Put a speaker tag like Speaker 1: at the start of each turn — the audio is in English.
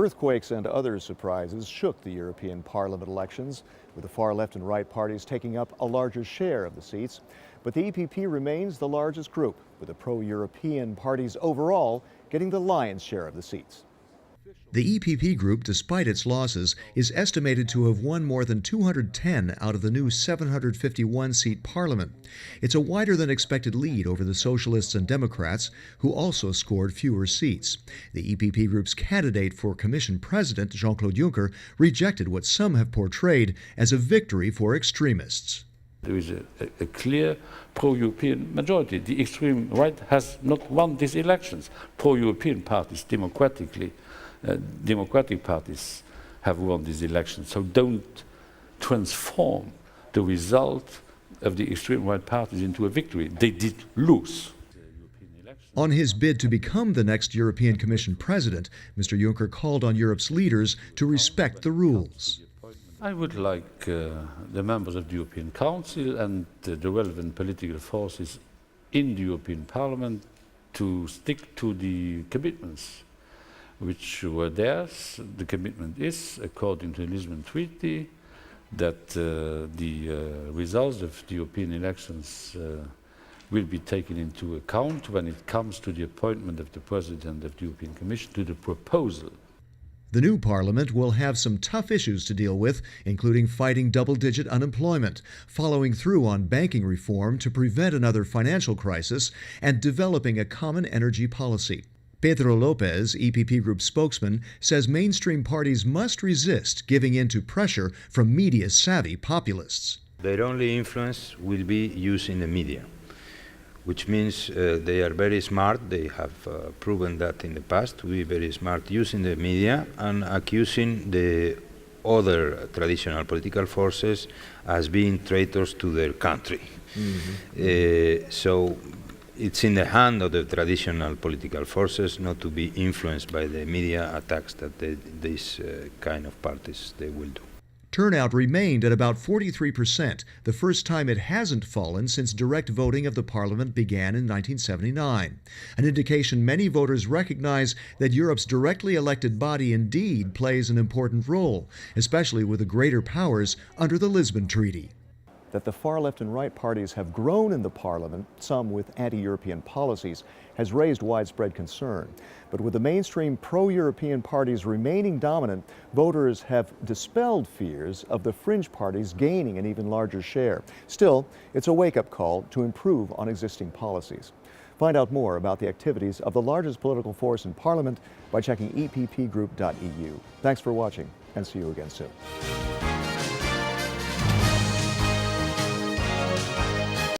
Speaker 1: Earthquakes and other surprises shook the European Parliament elections, with the far left and right parties taking up a larger share of the seats. But the EPP remains the largest group, with the pro-European parties overall getting the lion's share of the seats.
Speaker 2: The EPP Group, despite its losses, is estimated to have won more than 210 out of the new 751-seat parliament. It's a wider-than-expected lead over the Socialists and Democrats, who also scored fewer seats. The EPP Group's candidate for Commission President, Jean-Claude Juncker, rejected what some have portrayed as a victory for extremists.
Speaker 3: There is a clear pro-European majority. The extreme right has not won these elections. Pro-European parties, democratic parties have won these elections. So don't transform the result of the extreme right parties into a victory. They did lose.
Speaker 2: On his bid to become the next European Commission president, Mr. Juncker called on Europe's leaders to respect the rules.
Speaker 3: I would like the members of the European Council and the relevant political forces in the European Parliament to stick to the commitments which were theirs. The commitment is, according to the Lisbon Treaty, that the results of the European elections will be taken into account when it comes to the appointment of the President of the European Commission, to the proposal.
Speaker 2: The new parliament will have some tough issues to deal with, including fighting double-digit unemployment, following through on banking reform to prevent another financial crisis, and developing a common energy policy. Pedro López, EPP Group spokesman, says mainstream parties must resist giving in to pressure from media-savvy populists.
Speaker 4: Their only influence will be used in the media, which means they are very smart. They have proven that in the past to be very smart using the media and accusing the other traditional political forces as being traitors to their country. So it's in the hand of the traditional political forces not to be influenced by the media attacks that these kind of parties they will do.
Speaker 2: Turnout remained at about 43%, the first time it hasn't fallen since direct voting of the parliament began in 1979. An indication many voters recognize that Europe's directly elected body indeed plays an important role, especially with the greater powers under the Lisbon Treaty.
Speaker 1: That the far left and right parties have grown in the parliament, some with anti-European policies, has raised widespread concern. But with the mainstream pro-European parties remaining dominant, voters have dispelled fears of the fringe parties gaining an even larger share. Still, it's a wake-up call to improve on existing policies. Find out more about the activities of the largest political force in Parliament by checking eppgroup.eu. Thanks for watching, and see you again soon.